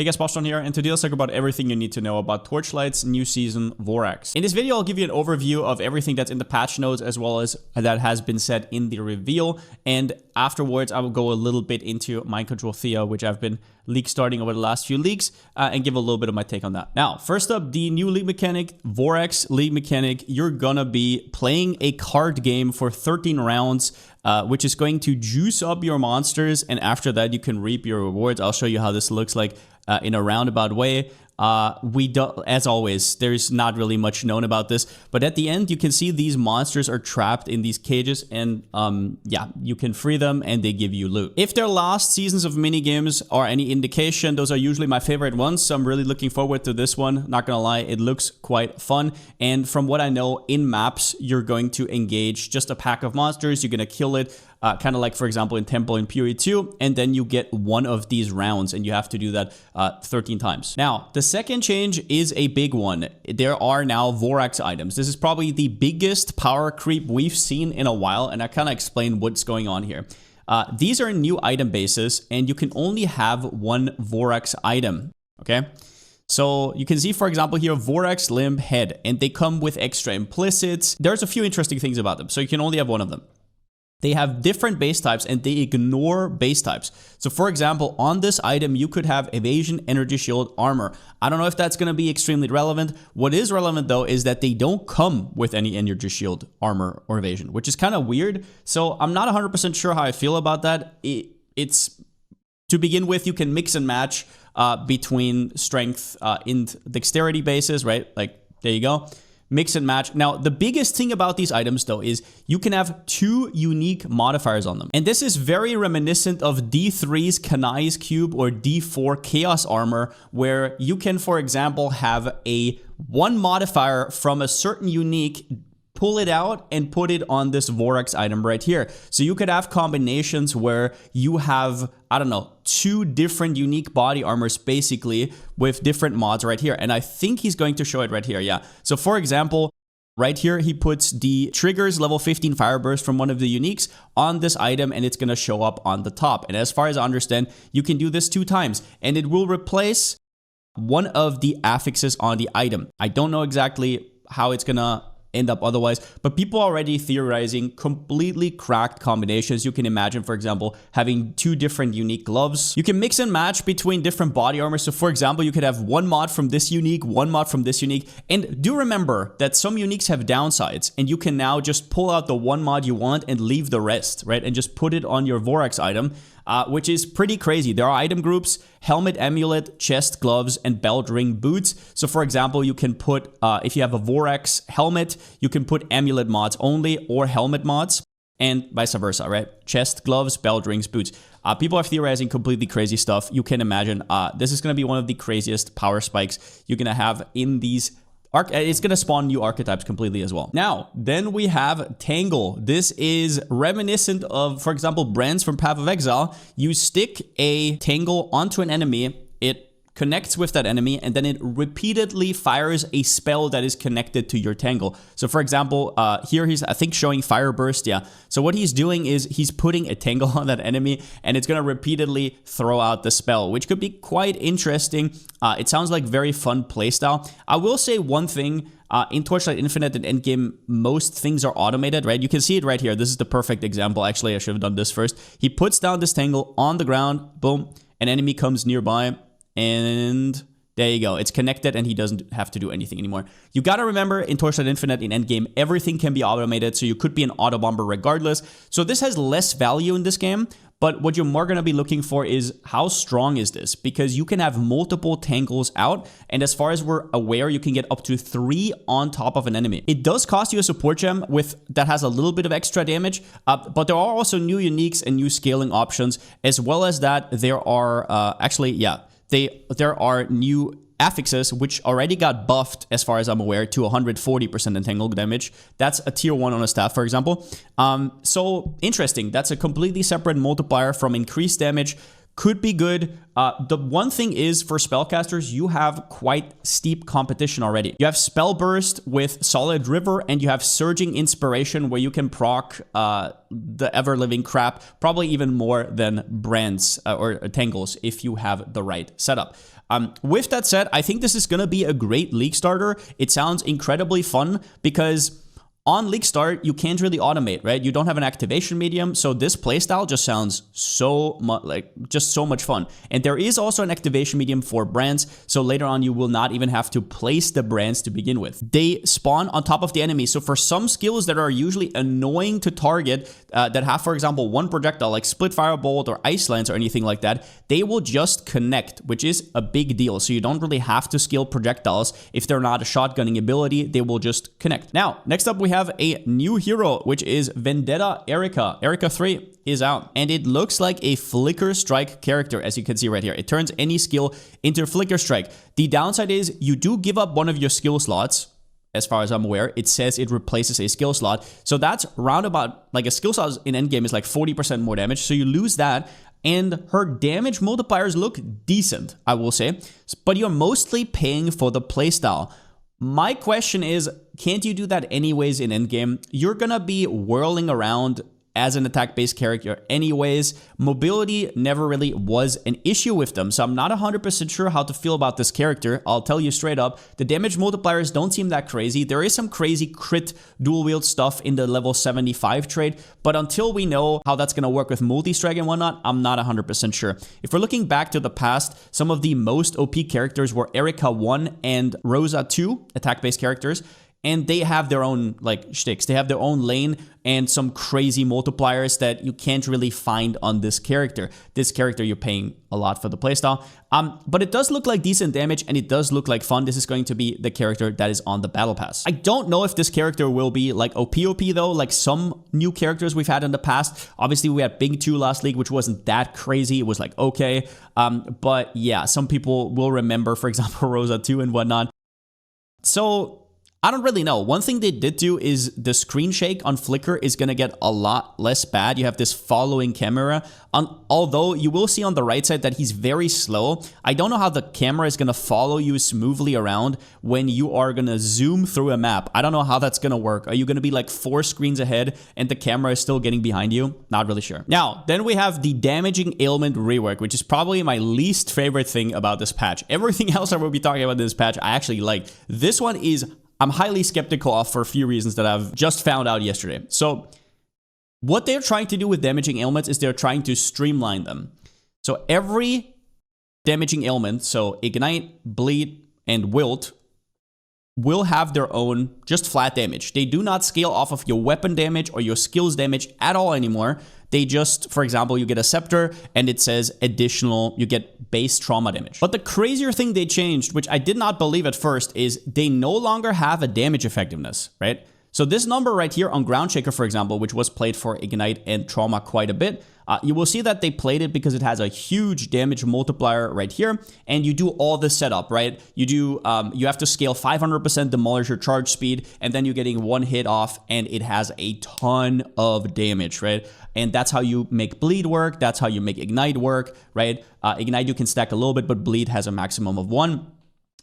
Hey guys, Palsteron here, and today let's talk about everything you need to know about Torchlight's new season, Vorax. In this video, I'll give you an overview of everything that's in the patch notes as well as that has been said in the reveal, and afterwards I will go a little bit into Mind Control Thea, which I've been league starting over the last few leagues, and give a little bit of my take on that. Now, first up, the new league mechanic, Vorax league mechanic. You're gonna be playing a card game for 13 rounds, which is going to juice up your monsters, and after that you can reap your rewards. I'll show you how this looks like in a roundabout way. We don't, as always, there's not really much known about this, but at the end you can see these monsters are trapped in these cages, and yeah, you can free them and they give you loot. If their last seasons of minigames are any indication, those are usually my favorite ones, so I'm really looking forward to this one. Not gonna lie, it looks quite fun, and from what I know, in maps you're going to engage just a pack of monsters, you're gonna kill it, kind of like, for example, in Temple in Fury 2, and then you get one of these rounds, and you have to do that 13 times. Now, the second change is a big one. There are now Vorax items. This is probably the biggest power creep we've seen in a while, and I kind of explain what's going on here. These are new item bases, and you can only have one Vorax item, okay? So you can see, for example, here, Vorax Limb Head, and they come with extra implicits. There's a few interesting things about them, so you can only have one of them. They have different base types and they ignore base types. So for example, on this item, you could have evasion, energy shield, armor. I don't know if that's going to be extremely relevant. What is relevant though is that they don't come with any energy shield, armor, or evasion, which is kind of weird. So I'm not 100% sure how I feel about that. It's, to begin with, you can mix and match between strength and dexterity bases, right? Like, there you go. Mix and match. Now, the biggest thing about these items, though, is you can have 2 unique modifiers on them. And this is very reminiscent of D3's Kanai's Cube or D4 Chaos Armor, where you can, for example, have a 1 modifier from a certain unique, pull it out and put it on this Vorax item right here. So you could have combinations where you have, I don't know, 2 different unique body armors basically with different mods right here. And I think he's going to show it right here, yeah. So for example, right here, he puts the triggers level 15 Fireburst from one of the uniques on this item, and it's gonna show up on the top. And as far as I understand, you can do this 2 times, and it will replace one of the affixes on the item. I don't know exactly how it's gonna end up otherwise, but people are already theorizing completely cracked combinations. You can imagine, for example, having 2 different unique gloves. You can mix and match between different body armor. So for example, you could have 1 mod from this unique, 1 mod from this unique. And do remember that some uniques have downsides, and you can now just pull out the 1 mod you want and leave the rest, right? And just put it on your Vorax item, which is pretty crazy. There are item groups: helmet, amulet, chest, gloves, and belt, ring, boots. So for example, you can put, if you have a Vorax helmet, you can put amulet mods only or helmet mods, and vice versa, right? Chest, gloves, belt, rings, boots. People are theorizing completely crazy stuff. You can imagine this is going to be one of the craziest power spikes you're going to have in these. It's going to spawn new archetypes completely as well. Now, then we have Tangle. This is reminiscent of, for example, Brands from Path of Exile. You stick a Tangle onto an enemy, it connects with that enemy, and then it repeatedly fires a spell that is connected to your Tangle. So for example, here he's, I think, showing Fire Burst, yeah. So what he's doing is he's putting a Tangle on that enemy, and it's gonna repeatedly throw out the spell, which could be quite interesting. It sounds like very fun playstyle. I will say one thing, in Torchlight Infinite and Endgame, most things are automated, right? You can see it right here. This is the perfect example. Actually, I should have done this first. He puts down this Tangle on the ground, boom, an enemy comes nearby, and there you go. It's connected and he doesn't have to do anything anymore. You gotta remember, in Torchlight Infinite, in Endgame, everything can be automated, so you could be an auto bomber regardless. So this has less value in this game, but what you're more gonna be looking for is how strong is this? Because you can have multiple Tangles out, and as far as we're aware, you can get up to 3 on top of an enemy. It does cost you a support gem that has a little bit of extra damage, but there are also new uniques and new scaling options, as well as that there are, there are new affixes which already got buffed, as far as I'm aware, to 140% entangled damage. That's a tier 1 on a staff, for example. So interesting. That's a completely separate multiplier from increased damage. could be good. The one thing is, for spellcasters, you have quite steep competition already. You have Spell Burst with Solid River, and you have Surging Inspiration, where you can proc the ever-living crap, probably even more than Brands or Tangles if you have the right setup. With that said, I think this is going to be a great League starter. It sounds incredibly fun because on League Start, you can't really automate, right? You don't have an activation medium, so this playstyle just sounds so much just so much fun. And there is also an activation medium for brands, so later on you will not even have to place the brands to begin with. They spawn on top of the enemy, so for some skills that are usually annoying to target, that have, for example, one projectile like Split Firebolt or Ice Lance or anything like that, they will just connect, which is a big deal. So you don't really have to scale projectiles. If they're not a shotgunning ability, they will just connect. Now, next up we have a new hero, which is Vendetta Erika. Erika 3 is out, and it looks like a Flicker Strike character, as you can see right here. It turns any skill into Flicker Strike. The downside is you do give up one of your skill slots. As far as I'm aware, it says it replaces a skill slot. So that's roundabout, like a skill slot in endgame is like 40% more damage. So you lose that. And her damage multipliers look decent, I will say. But you're mostly paying for the playstyle. My question is, can't you do that anyways in endgame? You're gonna be whirling around as an attack-based character anyways. Mobility never really was an issue with them, so I'm not 100% sure how to feel about this character. I'll tell you straight up, the damage multipliers don't seem that crazy. There is some crazy crit dual-wield stuff in the level 75 trait, but until we know how that's gonna work with multi-strike and whatnot, I'm not 100% sure. If we're looking back to the past, some of the most OP characters were Erika 1 and Rosa 2, attack-based characters, and they have their own, like, shticks. They have their own lane and some crazy multipliers that you can't really find on this character. This character, you're paying a lot for the playstyle. But it does look like decent damage, and it does look like fun. This is going to be the character that is on the Battle Pass. I don't know if this character will be, like, OP though, like some new characters we've had in the past. Obviously, we had Big 2 last league, which wasn't that crazy. It was, like, okay. But, yeah, some people will remember, for example, Rosa 2 and whatnot. So I don't really know. One thing they did do is the screen shake on Flicker is going to get a lot less bad. You have this following camera. Although you will see on the right side that he's very slow. I don't know how the camera is going to follow you smoothly around when you are going to zoom through a map. I don't know how that's going to work. Are you going to be like 4 screens ahead and the camera is still getting behind you? Not really sure. Now, then we have the Damaging Ailment rework, which is probably my least favorite thing about this patch. Everything else I will be talking about in this patch, I actually like. This one is I'm highly skeptical of for a few reasons that I've just found out yesterday. So what they're trying to do with damaging ailments is they're trying to streamline them. So every damaging ailment, so Ignite, Bleed, and Wilt, will have their own just flat damage. They do not scale off of your weapon damage or your skills damage at all anymore. They just, for example, you get a Scepter and it says additional, you get base trauma damage. But the crazier thing they changed, which I did not believe at first, is they no longer have a damage effectiveness, right? So this number right here on Ground Shaker, for example, which was played for Ignite and Trauma quite a bit, you will see that they played it because it has a huge damage multiplier right here, and you do all the setup, right? You do, you have to scale 500% demolish your charge speed, and then you're getting 1 hit off, and it has a ton of damage, right? And that's how you make Bleed work, that's how you make Ignite work, right? Ignite you can stack a little bit, but Bleed has a maximum of 1.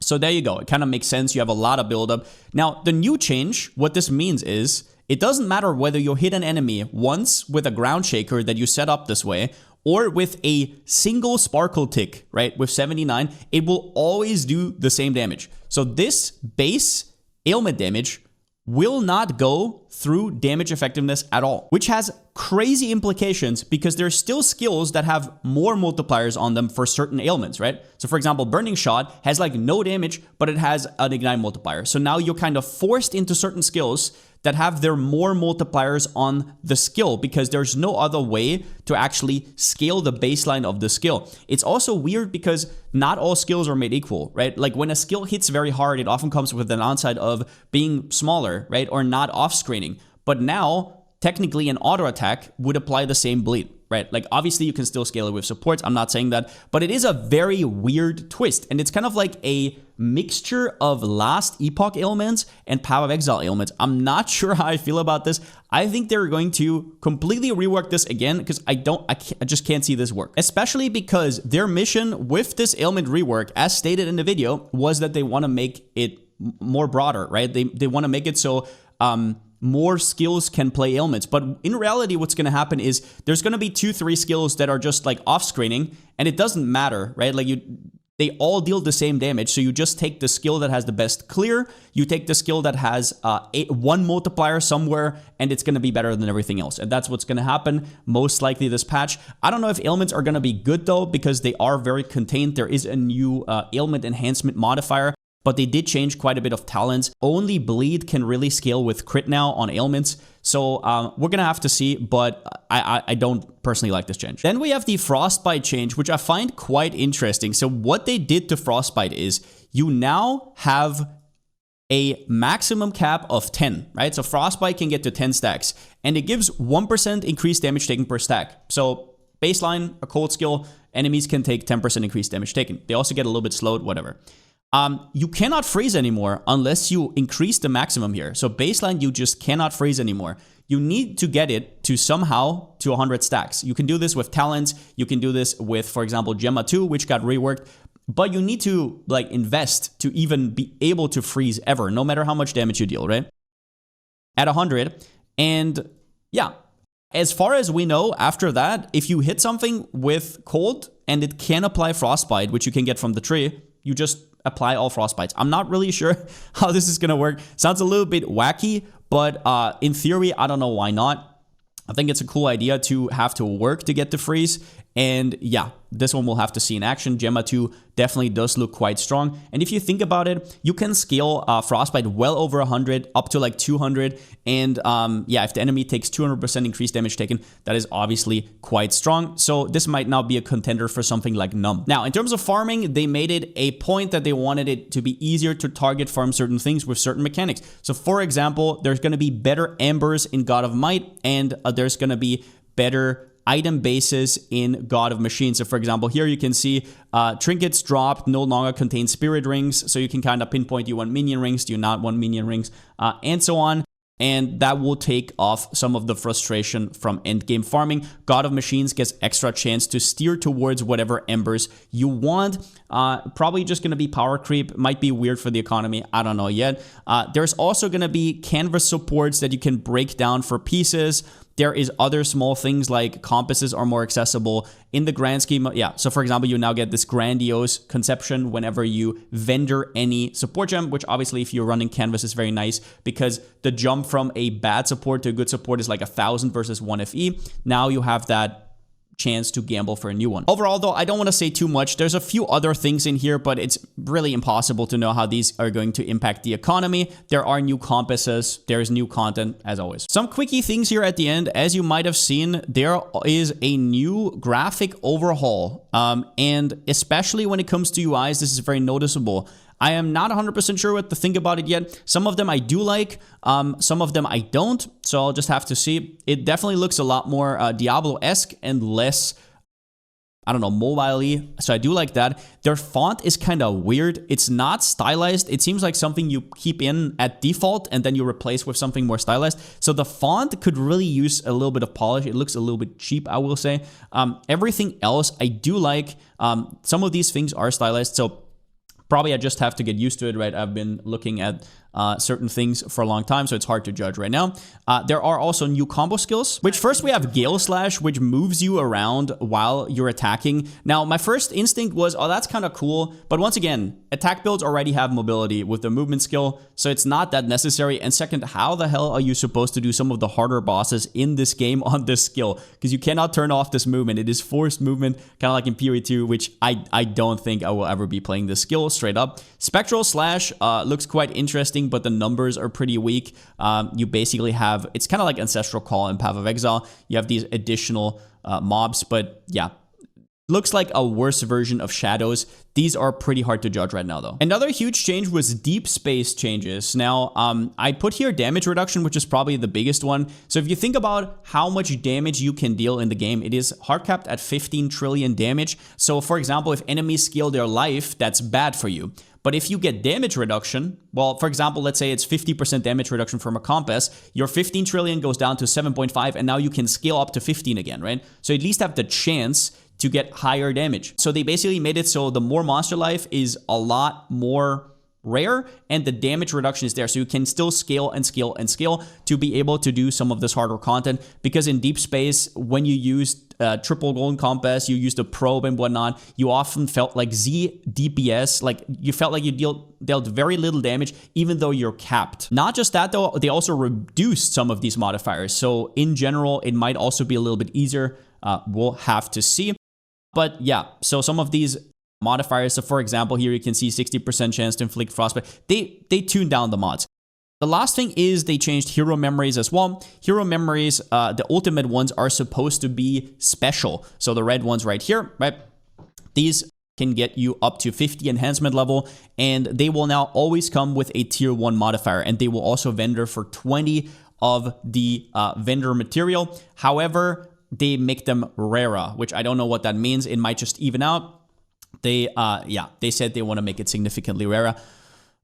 So there you go. It kind of makes sense. You have a lot of buildup. Now, the new change, what this means is, it doesn't matter whether you hit an enemy once with a Ground Shaker that you set up this way, or with a single Sparkle Tick, right, with 79, it will always do the same damage. So this base ailment damage will not go through damage effectiveness at all, which has crazy implications because there's still skills that have more multipliers on them for certain ailments, right? So for example, Burning Shot has like no damage, but it has an Ignite multiplier. So now you're kind of forced into certain skills that have their more multipliers on the skill because there's no other way to actually scale the baseline of the skill. It's also weird because not all skills are made equal, right? Like when a skill hits very hard, it often comes with an downside of being smaller, right? Or not off-screening. But now, technically an auto attack would apply the same bleed. right? Like, obviously, you can still scale it with supports. I'm not saying that, but it is a very weird twist. And it's kind of like a mixture of Last Epoch ailments and Path of Exile ailments. I'm not sure how I feel about this. I think they're going to completely rework this again because I just can't see this work. Especially because their mission with this ailment rework, as stated in the video, was that they want to make it more broader, right? They want to make it so more skills can play ailments. But in reality, what's going to happen is there's going to be 2-3 skills that are just like off-screening, and it doesn't matter, right? Like they all deal the same damage. So you just take the skill that has the best clear, you take the skill that has one multiplier somewhere, and it's going to be better than everything else. And that's what's going to happen most likely this patch. I don't know if ailments are going to be good though, because they are very contained. There is a new ailment enhancement modifier, but they did change quite a bit of talents. Only bleed can really scale with crit now on ailments. So we're going to have to see, but I don't personally like this change. Then we have the Frostbite change, which I find quite interesting. So what they did to Frostbite is you now have a maximum cap of 10, right? So Frostbite can get to 10 stacks, and it gives 1% increased damage taken per stack. So baseline, a cold skill, enemies can take 10% increased damage taken. They also get a little bit slowed, whatever. You cannot freeze anymore unless you increase the maximum here. So baseline, you just cannot freeze anymore. You need to get it to somehow to 100 stacks. You can do this with talents. You can do this with, for example, Gemma 2, which got reworked. But you need to like invest to even be able to freeze ever, no matter how much damage you deal, right? At 100. And yeah, as far as we know, after that, if you hit something with cold and it can apply Frostbite, which you can get from the tree, you just apply all Frostbites. I'm not really sure how this is going to work. Sounds a little bit wacky, but in theory, I don't know why not. I think it's a cool idea to have to work to get the freeze. And yeah, this one we'll have to see in action. Gemma 2 definitely does look quite strong. And if you think about it, you can scale Frostbite well over 100, up to like 200. And yeah, if the enemy takes 200% increased damage taken, that is obviously quite strong. So this might now be a contender for something like Numb. Now, in terms of farming, they made it a point that they wanted it to be easier to target farm certain things with certain mechanics. So for example, there's going to be better Embers in God of Might, and there's going to be better item bases in God of Machines. So for example, here you can see trinkets dropped no longer contain spirit rings, so you can kind of pinpoint, do you want minion rings, do you not want minion rings, and so on. And that will take off some of the frustration from endgame farming. God of Machines gets extra chance to steer towards whatever embers you want. Probably just going to be power creep. Might be weird for the economy. I don't know yet. There's also going to be canvas supports that you can break down for pieces. There is other small things like compasses are more accessible in the grand scheme. Yeah, so for example, you now get this grandiose conception whenever you vendor any support gem, which obviously if you're running canvas is very nice because the jump from a bad support to a good support is like 1,000 versus 1 FE. Now you have that chance to gamble for a new one. Overall though, I don't want to say too much. There's a few other things in here, but it's really impossible to know how these are going to impact the economy. There are new compasses, there's new content as always. Some quickie things here at the end. As you might have seen, there is a new graphic overhaul, and especially when it comes to UIs, this is very noticeable. I am not 100% sure what to think about it yet. Some of them I do like, some of them I don't, so I'll just have to see. It definitely looks a lot more Diablo-esque and less, I don't know, mobile-y, so I do like that. Their font is kind of weird. It's not stylized. It seems like something you keep in at default and then you replace with something more stylized. So the font could really use a little bit of polish. It looks a little bit cheap, I will say. Everything else I do like. Some of these things are stylized, so probably I just have to get used to it, right? I've been looking at certain things for a long time, so it's hard to judge right now. There are also new combo skills, which first we have Gale Slash, which moves you around while you're attacking. Now, my first instinct was, oh, that's kind of cool. But once again, attack builds already have mobility with the movement skill, so it's not that necessary. And second, how the hell are you supposed to do some of the harder bosses in this game on this skill? Because you cannot turn off this movement. It is forced movement, kind of like in Fury 2, which I don't think I will ever be playing this skill straight up. Spectral Slash looks quite interesting, but the numbers are pretty weak. You basically have, it's kind of like Ancestral Call and Path of Exile. You have these additional mobs, but yeah, looks like a worse version of Shadows. These are pretty hard to judge right now, though. Another huge change was deep space changes. Now, I put here damage reduction, which is probably the biggest one. So if you think about how much damage you can deal in the game, it is hard capped at 15 trillion damage. So for example, if enemies scale their life, that's bad for you. But if you get damage reduction, well, for example, let's say it's 50% damage reduction from a compass, your 15 trillion goes down to 7.5, and now you can scale up to 15 again, right? So at least have the chance to get higher damage. So they basically made it so the more monster life is a lot more rare, and the damage reduction is there. So you can still scale and scale and scale to be able to do some of this harder content, because in deep space, when you use triple golden compass, you use the probe and whatnot, you often felt like Z DPS, like you felt like you dealt very little damage, even though you're capped. Not just that though, they also reduced some of these modifiers. So in general, it might also be a little bit easier. We'll have to see. But yeah, so some of these modifiers, so for example, here you can see 60% chance to inflict frostbite. They tuned down the mods. The last thing is they changed hero memories as well. Hero memories, the ultimate ones are supposed to be special. So the red ones right here, right? These can get you up to 50 enhancement level, and they will now always come with a tier 1 modifier, and they will also vendor for 20 of the vendor material. However, they make them rarer, which I don't know what that means. It might just even out. They said they want to make it significantly rarer.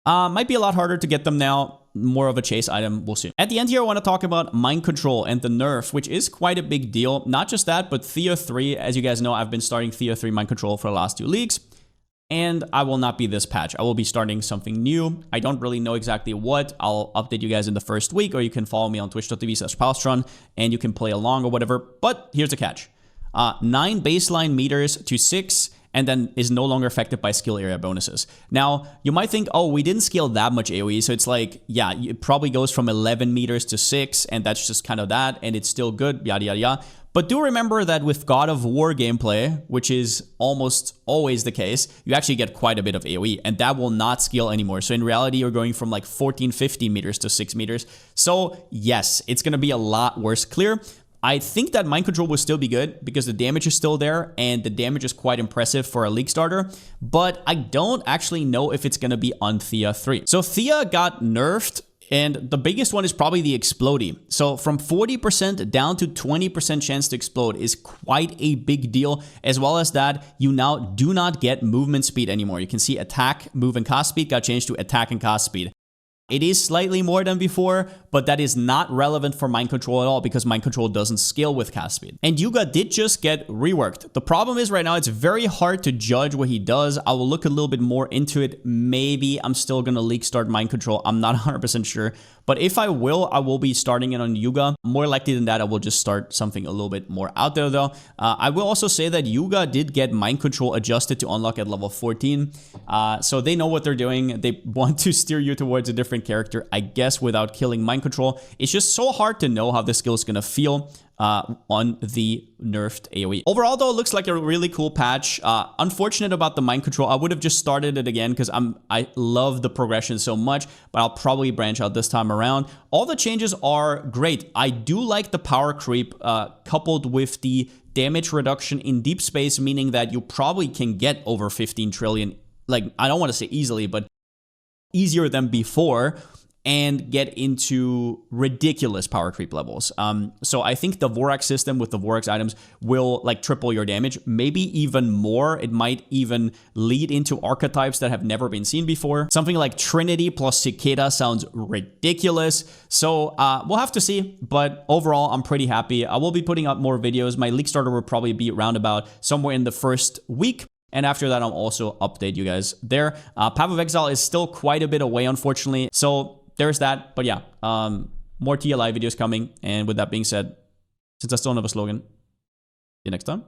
Might be a lot harder to get them now. More of a chase item, we'll see. At the end here, I want to talk about mind control and the nerf, which is quite a big deal. Not just that, but Thea 3, as you guys know, I've been starting Thea 3 mind control for the last 2 leagues. And I will not be this patch. I will be starting something new. I don't really know exactly what. I'll update you guys in the first week, or you can follow me on twitch.tv/Palsteron, and you can play along or whatever. But here's the catch. 9 baseline meters to 6, and then is no longer affected by skill area bonuses. Now, you might think, oh, we didn't scale that much AoE, so it's like, yeah, it probably goes from 11 meters to 6, and that's just kind of that, and it's still good, yada, yada, yada. But do remember that with God of War gameplay, which is almost always the case, you actually get quite a bit of AoE, and that will not scale anymore. So in reality, you're going from like 14, 15 meters to 6 meters. So yes, it's going to be a lot worse clear. I think that mind control will still be good because the damage is still there, and the damage is quite impressive for a league starter, but I don't actually know if it's going to be on Thea 3. So Thea got nerfed, and the biggest one is probably the explodey. So from 40% down to 20% chance to explode is quite a big deal, as well as that you now do not get movement speed anymore. You can see attack, move, and cast speed got changed to attack and cast speed. It is slightly more than before, but that is not relevant for mind control at all because mind control doesn't scale with cast speed. And Yuga did just get reworked. The problem is right now it's very hard to judge what he does. I will look a little bit more into it. Maybe I'm still going to league start mind control. I'm not 100% sure. But if I will be starting it on Yuga. More likely than that, I will just start something a little bit more out there though. I will also say that Yuga did get mind control adjusted to unlock at level 14. So they know what they're doing. They want to steer you towards a different character, I guess, without killing mind control. It's just so hard to know how this skill is going to feel on the nerfed AoE. Overall, though, it looks like a really cool patch. Unfortunate about the mind control. I would have just started it again because I love the progression so much, but I'll probably branch out this time around. All the changes are great. I do like the power creep coupled with the damage reduction in deep space, meaning that you probably can get over 15 trillion. Like, I don't want to say easily, but easier than before, and get into ridiculous power creep levels. So I think the Vorax system with the Vorax items will like triple your damage, maybe even more. It might even lead into archetypes that have never been seen before. Something like Trinity plus Cicada sounds ridiculous. So we'll have to see, but overall, I'm pretty happy. I will be putting out more videos. My league starter will probably be around about somewhere in the first week. And after that, I'll also update you guys there. Path of Exile is still quite a bit away, unfortunately. So there's that. But yeah, more TLI videos coming. And with that being said, since I still don't have a slogan, see you next time.